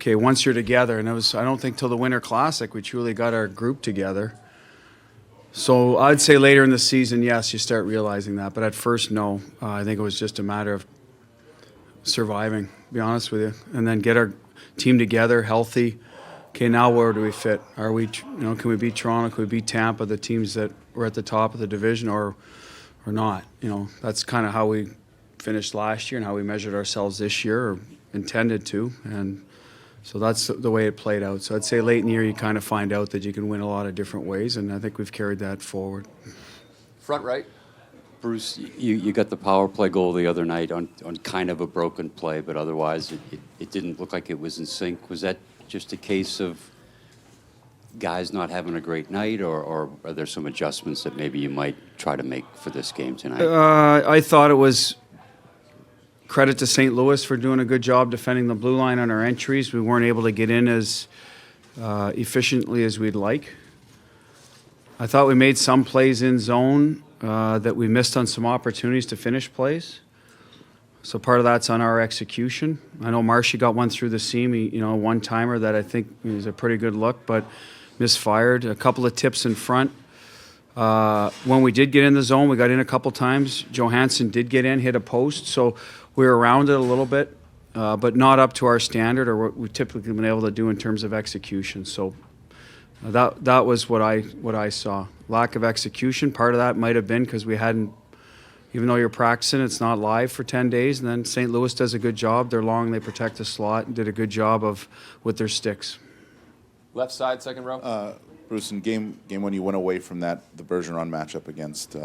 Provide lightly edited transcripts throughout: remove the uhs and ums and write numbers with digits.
okay, once you're together, and I don't think till the Winter Classic we truly got our group together. So I'd say later in the season, yes, you start realizing that. But at first, no. I think it was just a matter of surviving, to be honest with you, and then get our team together, healthy. Okay, now where do we fit? Are we, can we beat Toronto? Can we beat Tampa, the teams that were at the top of the division, or not? That's kind of how we finished last year and how we measured ourselves this year, or intended to. And so that's the way it played out. So I'd say late in the year you kind of find out that you can win a lot of different ways, and I think we've carried that forward. Front right. Bruce, you got the power play goal the other night on kind of a broken play, but otherwise it didn't look like it was in sync. Was that just a case of guys not having a great night, or are there some adjustments that maybe you might try to make for this game tonight? I thought it was credit to St. Louis for doing a good job defending the blue line on our entries. We weren't able to get in as efficiently as we'd like. I thought we made some plays in zone that we missed on some opportunities to finish plays. So part of that's on our execution. I know Marshy got one through the seam, a one-timer that I think is a pretty good look, but misfired. A couple of tips in front. When we did get in the zone, we got in a couple times. Johansson did get in, hit a post, so we were around it a little bit, but not up to our standard or what we've typically been able to do in terms of execution. So that was what I saw. Lack of execution. Part of that might have been because we hadn't, even though you're practicing, it's not live for 10 days. And then St. Louis does a good job. They're long, they protect the slot, and did a good job with their sticks. Left side, second row. Bruce, in game one, you went away from the Bergeron matchup against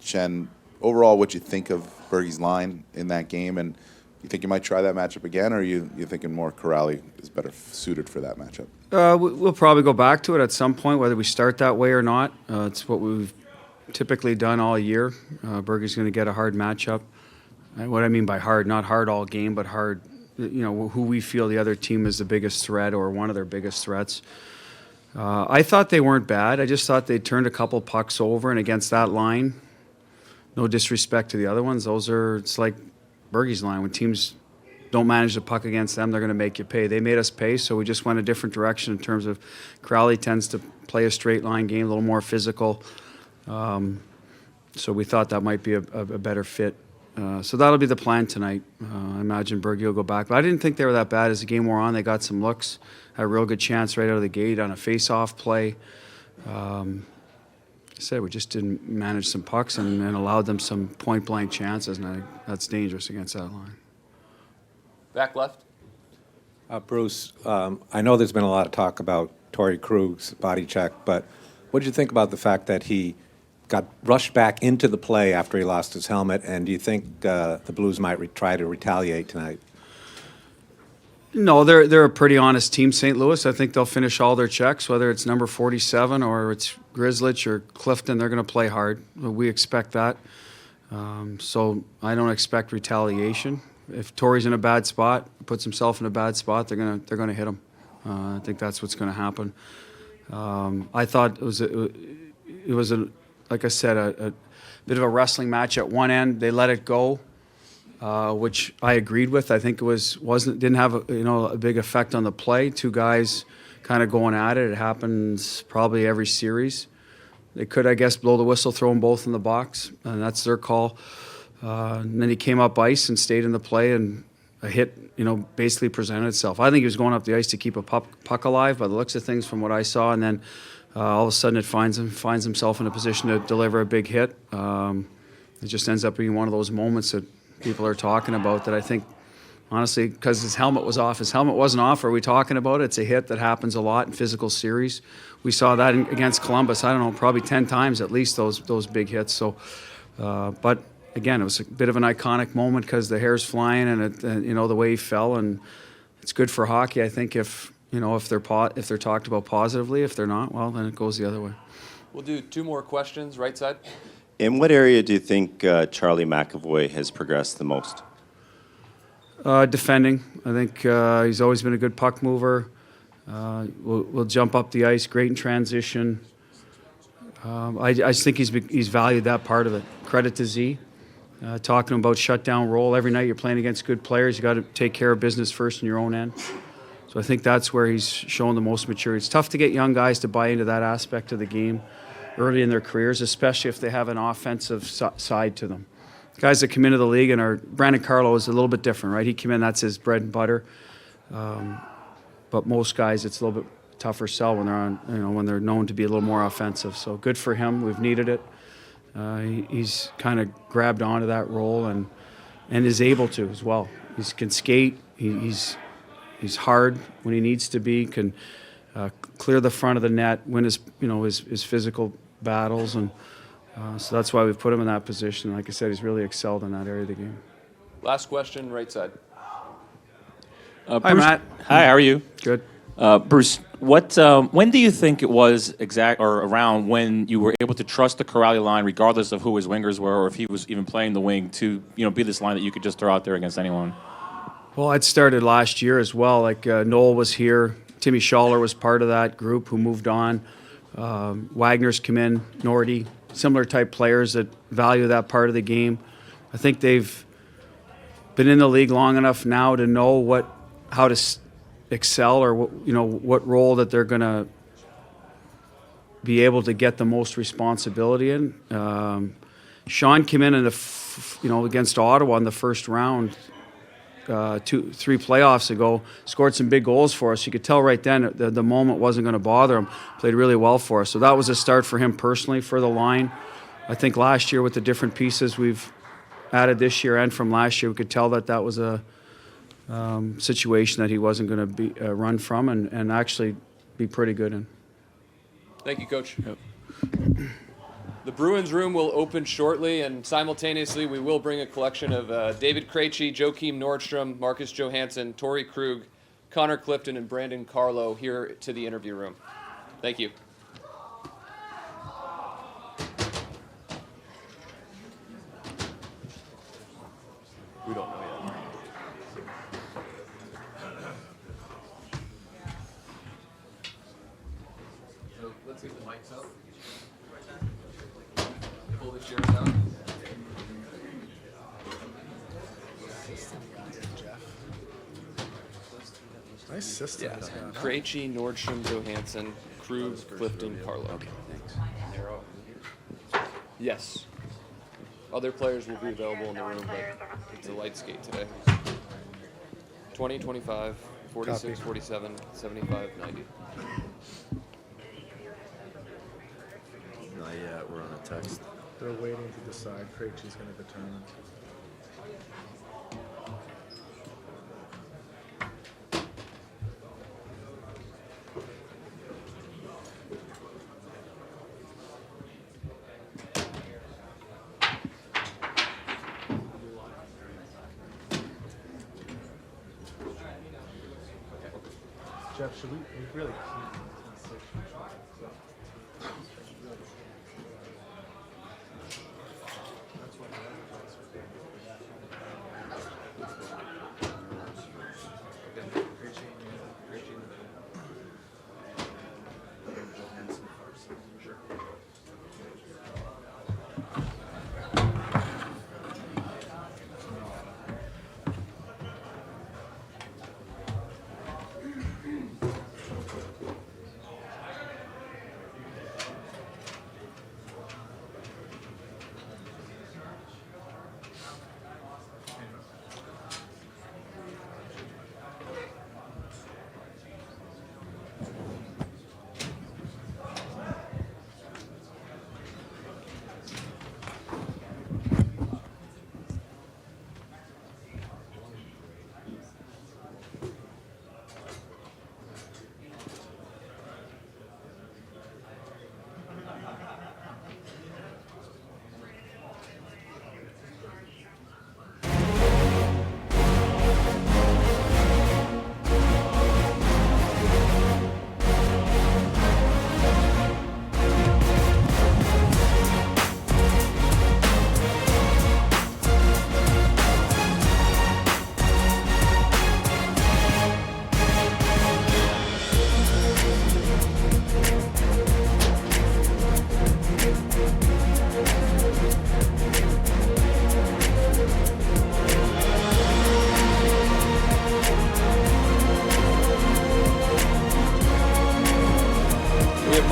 Chen. Overall, what you think of Bergie's line in that game, and you think you might try that matchup again, or you thinking more Corrali is better suited for that matchup? We'll probably go back to it at some point, whether we start that way or not. It's what we've typically done all year. Bergie's going to get a hard matchup. What I mean by hard, not hard all game, but hard, who we feel the other team is the biggest threat or one of their biggest threats. I thought they weren't bad. I just thought they turned a couple pucks over, and against that line, no disrespect to the other ones, it's like Bergie's line. When teams don't manage the puck against them, they're going to make you pay. They made us pay, so we just went a different direction in terms of Crowley tends to play a straight line game, a little more physical. So we thought that might be a better fit. So that'll be the plan tonight. I imagine Bergie will go back. But I didn't think they were that bad as the game wore on. They got some looks, had a real good chance right out of the gate on a face-off play. I said we just didn't manage some pucks and allowed them some point-blank chances, and that's dangerous against that line. Back left. Bruce, I know there's been a lot of talk about Torey Krug's body check, but what did you think about the fact that he got rushed back into the play after he lost his helmet, and do you think the Blues might try to retaliate tonight? No, they're a pretty honest team, St. Louis. I think they'll finish all their checks, whether it's number 47 or it's Grzelcyk or Clifton. They're going to play hard. We expect that. So I don't expect retaliation. If Torey's in a bad spot, puts himself in a bad spot, they're going to hit him. I think that's what's going to happen. I thought it was like I said, a bit of a wrestling match at one end. They let it go. Which I agreed with. I think didn't have a big effect on the play. Two guys kind of going at it. It happens probably every series. They could, I guess, blow the whistle, throw them both in the box, and that's their call. And then he came up ice and stayed in the play, and a hit, basically presented itself. I think he was going up the ice to keep a puck alive by the looks of things from what I saw, and then all of a sudden it finds himself in a position to deliver a big hit. It just ends up being one of those moments that people are talking about that I think, honestly, because his helmet was off. His helmet wasn't off. Are we talking about it? It's a hit that happens a lot in physical series. We saw that against Columbus, I don't know, probably 10 times at least, those big hits. So, but again, it was a bit of an iconic moment because the hair's flying and the way he fell, and it's good for hockey. I think if they're talked about positively. If they're not, well, then it goes the other way. We'll do two more questions. Right side. In what area do you think Charlie McAvoy has progressed the most? Defending. I think he's always been a good puck mover. Will jump up the ice, great in transition. I just think he's valued that part of it. Credit to Z. Talking about shutdown role. Every night you're playing against good players, you got to take care of business first in your own end. So I think that's where he's shown the most maturity. It's tough to get young guys to buy into that aspect of the game early in their careers, especially if they have an offensive side to them. Guys that come into the league and are Brandon Carlo is a little bit different, right? He came in, that's his bread and butter. But most guys, it's a little bit tougher sell when they're on, when they're known to be a little more offensive. So good for him. We've needed it. He's kind of grabbed onto that role and is able to as well. He can skate. He's hard when he needs to be. Can clear the front of the net, win his physical battles, and so that's why we've put him in that position. Like I said, he's really excelled in that area of the game. Last question, right side. Hi, Bruce, Matt. Hi, how are you? Good. Bruce, when do you think it was around when you were able to trust the Corrali line, regardless of who his wingers were, or if he was even playing the wing, to be this line that you could just throw out there against anyone? Well, it started last year as well. Like Noel was here, Timmy Schaller was part of that group who moved on. Wagner's come in, Nordy, similar type players that value that part of the game. I think they've been in the league long enough now to know how to excel, or what role that they're going to be able to get the most responsibility in. Sean came in against Ottawa in the first round 2-3 playoffs ago, scored some big goals for us. You could tell right then the moment wasn't going to bother him. Played really well for us. So that was a start for him personally, for the line. I think last year with the different pieces we've added this year and from last year, we could tell that was a situation that he wasn't going to be run from and actually be pretty good in. Thank you, Coach. The Bruins room will open shortly, and simultaneously we will bring a collection of David Krejci, Joakim Nordstrom, Marcus Johansson, Torey Krug, Connor Clifton, and Brandon Carlo here to the interview room. Thank you. We don't know yet. So let's get the mics up. Pull the chairs out. Nice system. Yeah. Krejci, Nordstrom, Johansson, Krug, Clifton, Carlo. Okay, thanks. Yes. Other players will be available in the room, but it's a light skate today. 20, 25, 46, Copy. 47, 75, 90. Not yet, we're on a text. They're waiting to decide. Krejci's going to determine. Jeff, should we really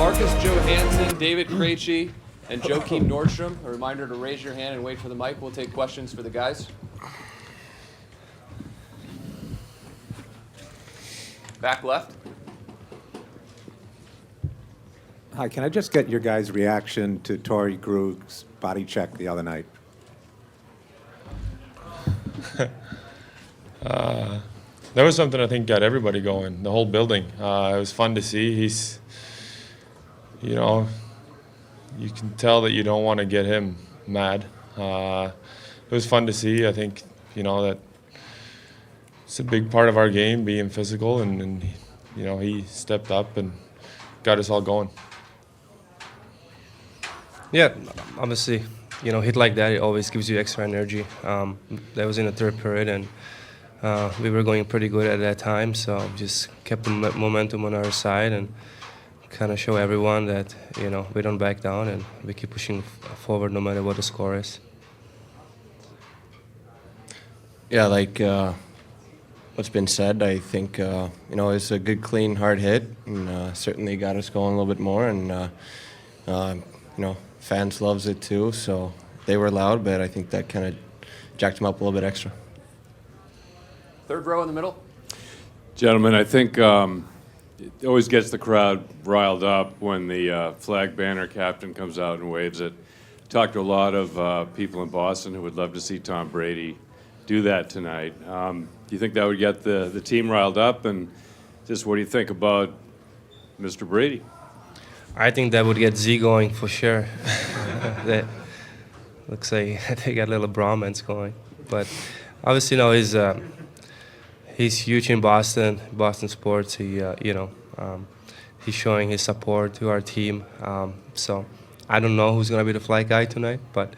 Marcus Johansson, David Krejci, and Joakim Nordstrom. A reminder to raise your hand and wait for the mic. We'll take questions for the guys. Back left. Hi, can I just get your guys' reaction to Torey Krug's body check the other night? That was something I think got everybody going, the whole building. It was fun to see. He's, you know, you can tell that you don't want to get him mad. It was fun to see. I think, you know, that it's a big part of our game, being physical, and you know, he stepped up and got us all going. Yeah, obviously, you know, hit like that, it always gives you extra energy. That was in the third period, and we were going pretty good at that time, so just kept the momentum on our side and kind of show everyone that, you know, we don't back down and we keep pushing forward no matter what the score is. Yeah, like what's been said, I think, you know, it's a good, clean, hard hit, and certainly got us going a little bit more, and, you know, fans loves it too, so they were loud, but I think that kind of jacked them up a little bit extra. Third row in the middle. Gentlemen, I think it always gets the crowd riled up when the flag banner captain comes out and waves it. Talked to a lot of people in Boston who would love to see Tom Brady do that tonight. Do you think that would get the team riled up? And just what do you think about Mr. Brady? I think that would get Z going for sure. That looks like they got a little bromance going. But obviously, you know, he's huge in Boston sports. He, you know, he's showing his support to our team. So I don't know who's gonna be the flag guy tonight, but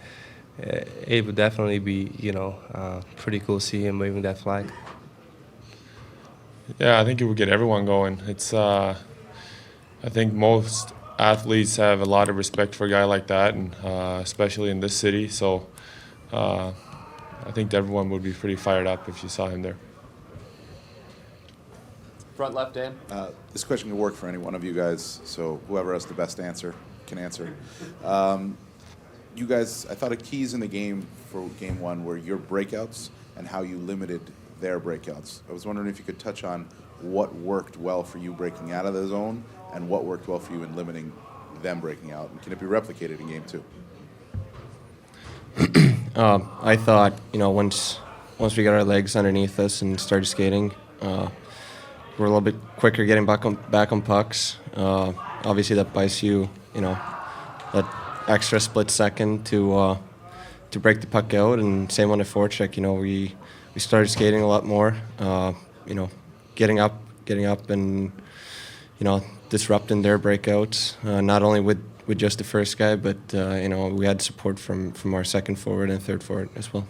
it would definitely be, you know, pretty cool to see him waving that flag. Yeah, I think it would get everyone going. It's, I think most athletes have a lot of respect for a guy like that, and especially in this city. So I think everyone would be pretty fired up if you saw him there. Front left, Dan. This question can work for any one of you guys, so whoever has the best answer can answer. You guys, I thought a keys in the game for game one were your breakouts and how you limited their breakouts. I was wondering if you could touch on what worked well for you breaking out of the zone and what worked well for you in limiting them breaking out, and can it be replicated in game two? I thought, you know, once we got our legs underneath us and started skating, we're a little bit quicker getting back on pucks. Obviously, that buys you, you know, that extra split second to break the puck out. And same on the forecheck. You know, we started skating a lot more. You know, getting up, and you know, disrupting their breakouts. Not only with just the first guy, but you know, we had support from our second forward and third forward as well.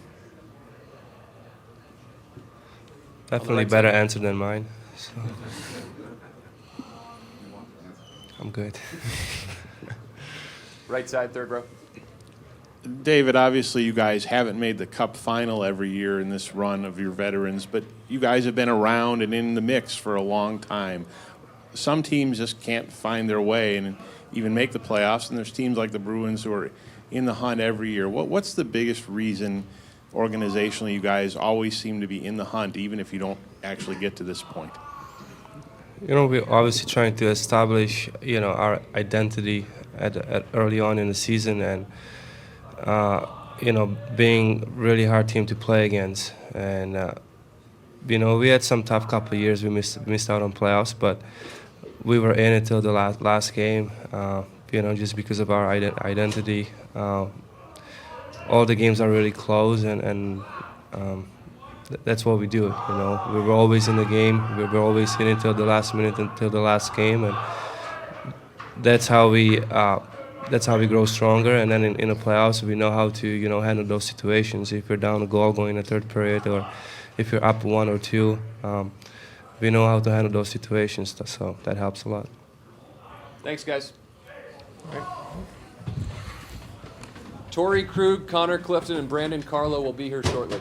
Definitely better answer than mine. So. I'm good. Right side, third row. David, obviously you guys haven't made the Cup final every year in this run of your veterans, but you guys have been around and in the mix for a long time. Some teams just can't find their way and even make the playoffs, and there's teams like the Bruins who are in the hunt every year. What's the biggest reason organizationally you guys always seem to be in the hunt, even if you don't actually get to this point? You know, we're obviously trying to establish, you know, our identity at early on in the season, and you know, being really hard team to play against. And you know, we had some tough couple of years. We missed out on playoffs, but we were in it till the last game. You know, just because of our identity. All the games are really close, and that's what we do. You know, we were always in the game. We were always in until the last minute, until the last game, and that's how we grow stronger. And then in the playoffs, we know how to, you know, handle those situations. If you're down a goal going in the third period, or if you're up 1 or 2, we know how to handle those situations. So that helps a lot. Thanks, guys. All right. Torey Krug, Connor Clifton, and Brandon Carlo will be here shortly.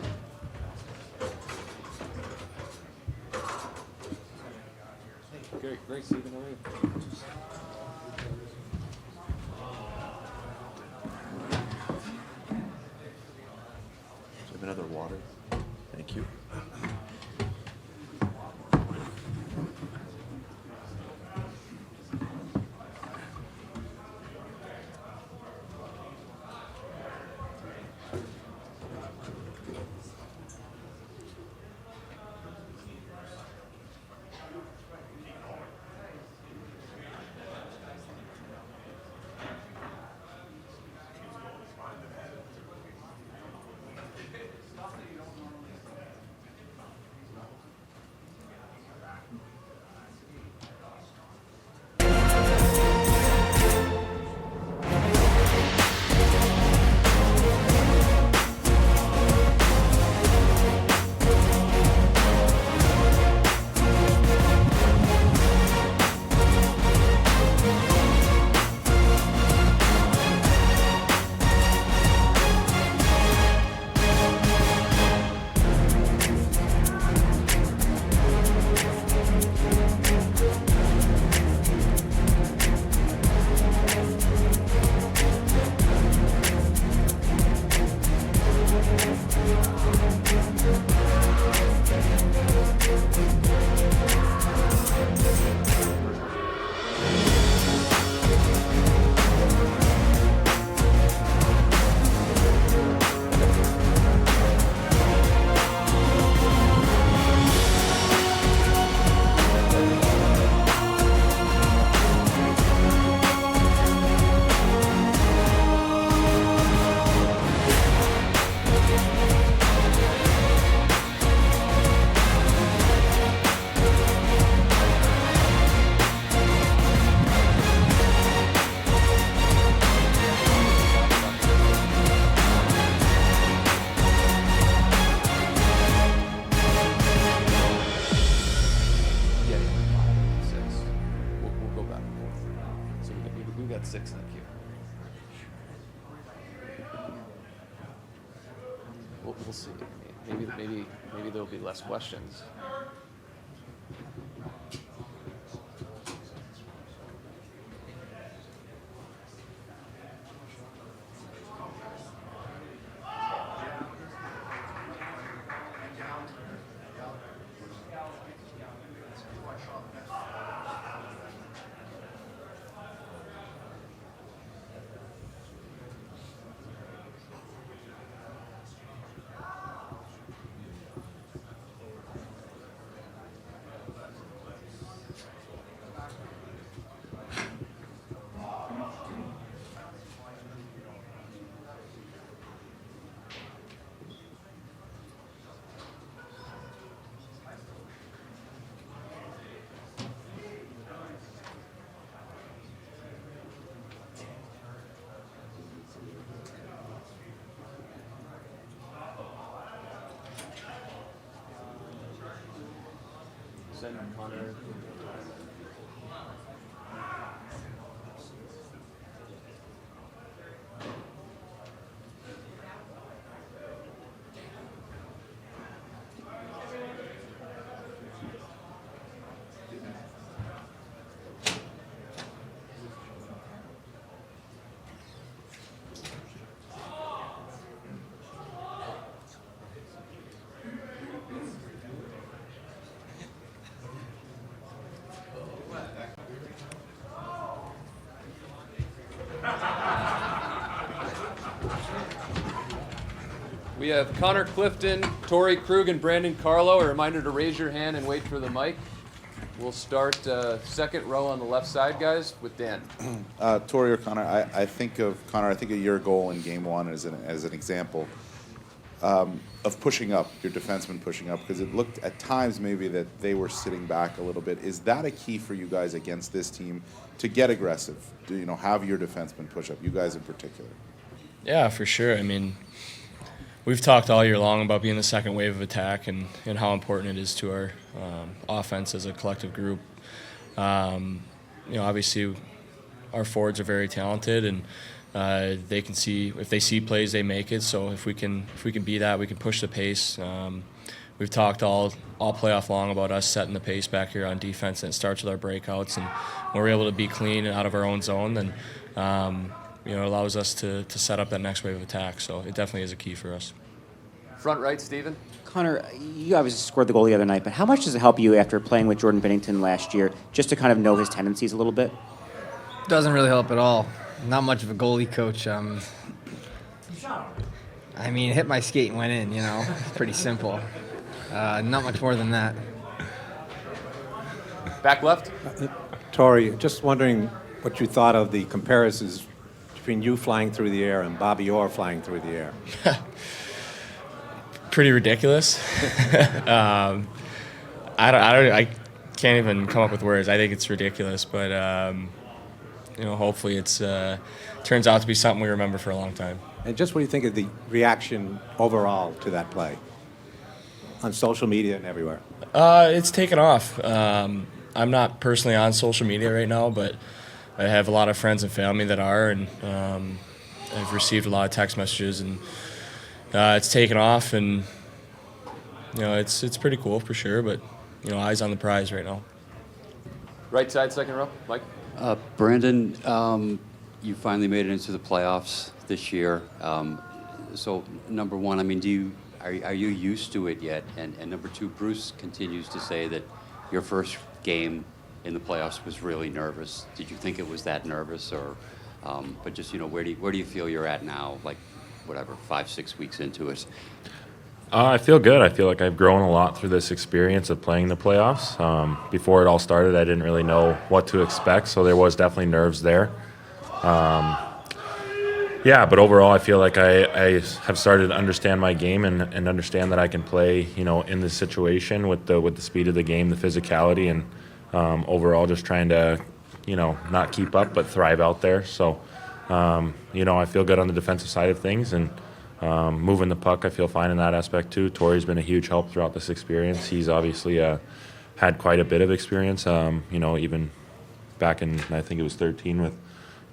Great, Stephen. How are you? Another water. Thank you. got 6 in the queue. We'll see. Maybe there'll be less questions. Send Connor. We have Connor Clifton, Torey Krug, and Brandon Carlo. A reminder to raise your hand and wait for the mic. We'll start second row on the left side, guys, with Dan. Torey or Connor, I think of your goal in Game 1 as an example of pushing up, your defenseman pushing up, because it looked at times maybe that they were sitting back a little bit. Is that a key for you guys against this team to get aggressive? Do you have your defenseman push up, you guys in particular? Yeah, for sure. I mean, we've talked all year long about being the second wave of attack and how important it is to our offense as a collective group. Obviously, our forwards are very talented, and they can see if they see plays, they make it. So if we can be that, we can push the pace. We've talked all playoff long about us setting the pace back here on defense, and it starts with our breakouts. And when we're able to be clean and out of our own zone, then it allows us to set up that next wave of attack. So it definitely is a key for us. Front right, Steven. Connor, you obviously scored the goal the other night, but how much does it help you after playing with Jordan Binnington last year, just to kind of know his tendencies a little bit? Doesn't really help at all. Not much of a goalie coach. I mean, hit my skate and went in, you know. It's pretty simple. Not much more than that. Back left. Torey, just wondering what you thought of the comparisons between you flying through the air and Bobby Orr flying through the air. Pretty ridiculous. I can't even come up with words. I think it's ridiculous, but hopefully it's turns out to be something we remember for a long time. And just what do you think of the reaction overall to that play on social media and everywhere? It's taken off. I'm not personally on social media right now, but I have a lot of friends and family that are, and I've received a lot of text messages, and it's taken off, and it's pretty cool for sure. But eyes on the prize right now. Right side, second row, Mike. Brandon, you finally made it into the playoffs this year. So number one, I mean, are you used to it yet? And number two, Bruce continues to say that your first game in the playoffs was really nervous. Did you think it was that nervous, or? But just where do you feel you're at now? Like, whatever, 5-6 weeks into it. I feel good. I feel like I've grown a lot through this experience of playing the playoffs. Before it all started, I didn't really know what to expect, so there was definitely nerves there. Yeah, but overall, I feel like I have started to understand my game and understand that I can play, in this situation with the speed of the game, the physicality, and overall just trying to, not keep up but thrive out there. So, I feel good on the defensive side of things, and moving the puck, I feel fine in that aspect too. Torey's been a huge help throughout this experience. He's obviously had quite a bit of experience, even back in, I think it was 13 with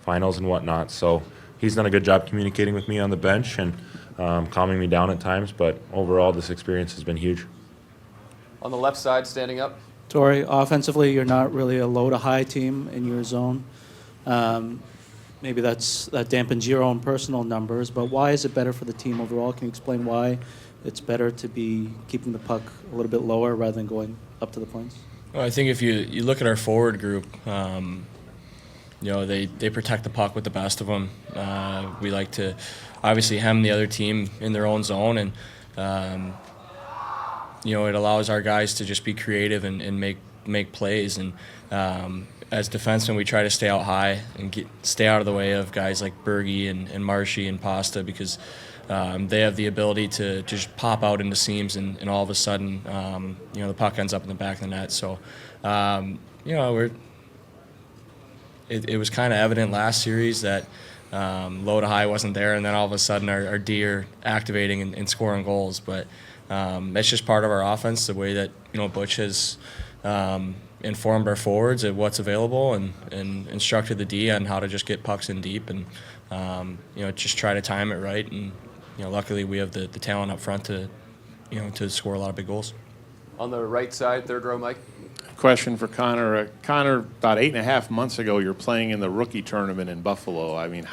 finals and whatnot. So he's done a good job communicating with me on the bench and calming me down at times. But overall, this experience has been huge. On the left side, standing up. Torey, offensively, you're not really a low to high team in your zone. Maybe that dampens your own personal numbers, but why is it better for the team overall? Can you explain why it's better to be keeping the puck a little bit lower rather than going up to the points? Well, I think if you look at our forward group, they protect the puck with the best of them. We like to obviously hem the other team in their own zone, and it allows our guys to just be creative and make plays. And as defensemen, we try to stay out high and stay out of the way of guys like Bergie and Marshy and Pasta, because they have the ability to just pop out into seams, and all of a sudden, the puck ends up in the back of the net. So, it was kind of evident last series that low to high wasn't there, and then all of a sudden our D are activating and scoring goals. But that's just part of our offense, the way that Butch has informed our forwards of what's available and instructed the D on how to just get pucks in deep and just try to time it right. And luckily we have the talent up front to score a lot of big goals. On the right side, third row, Mike. Question for Connor. Connor, about 8.5 months ago, you're playing in the rookie tournament in Buffalo. I mean,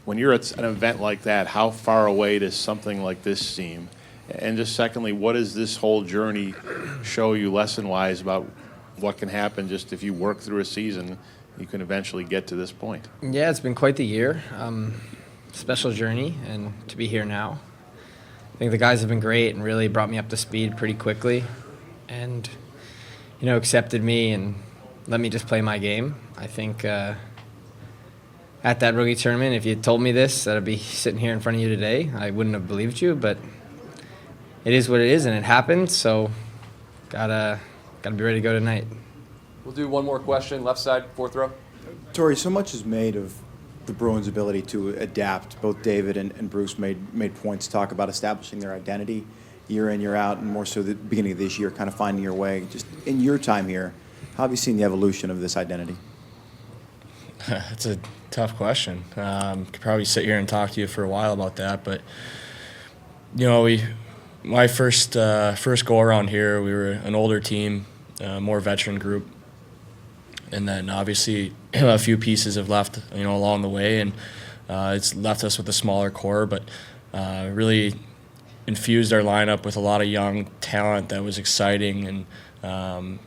when you're at an event like that, how far away does something like this seem? And just secondly, what does this whole journey show you lesson-wise about what can happen just if you work through a season, you can eventually get to this point? Yeah, it's been quite the year. Special journey, and to be here now. I think the guys have been great and really brought me up to speed pretty quickly, and accepted me and let me just play my game. I think at that rookie tournament, if you had told me this, that I'd be sitting here in front of you today, I wouldn't have believed you, but it is what it is, and it happened, so gotta be ready to go tonight. We'll do one more question, left side, fourth row. Torey, so much is made of the Bruins' ability to adapt. Both David and Bruce made points to talk about establishing their identity year in, year out, and more so the beginning of this year, kind of finding your way. Just in your time here, how have you seen the evolution of this identity? That's a tough question. Could probably sit here and talk to you for a while about that, but my first go around here, we were an older team, more veteran group, and then obviously a few pieces have left along the way, and it's left us with a smaller core, but really infused our lineup with a lot of young talent that was exciting and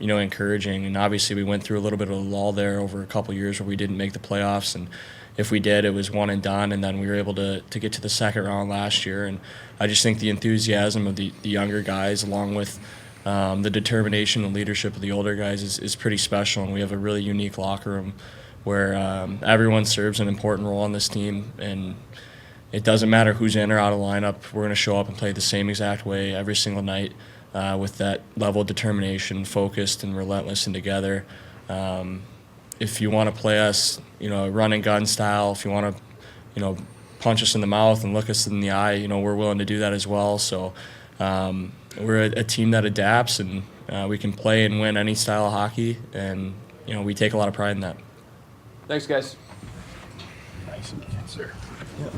encouraging. And obviously we went through a little bit of a lull there over a couple years where we didn't make the playoffs, and if we did, it was one and done, and then we were able to get to the second round last year. And I just think the enthusiasm of the younger guys, along with the determination and leadership of the older guys, is pretty special. And we have a really unique locker room where everyone serves an important role on this team, and it doesn't matter who's in or out of lineup. We're going to show up and play the same exact way every single night with that level of determination, focused and relentless and together. If you want to play us, run and gun style, if you want to, punch us in the mouth and look us in the eye, we're willing to do that as well. So we're a team that adapts, and we can play and win any style of hockey, and we take a lot of pride in that. Thanks, guys. Nice, sir. Yeah.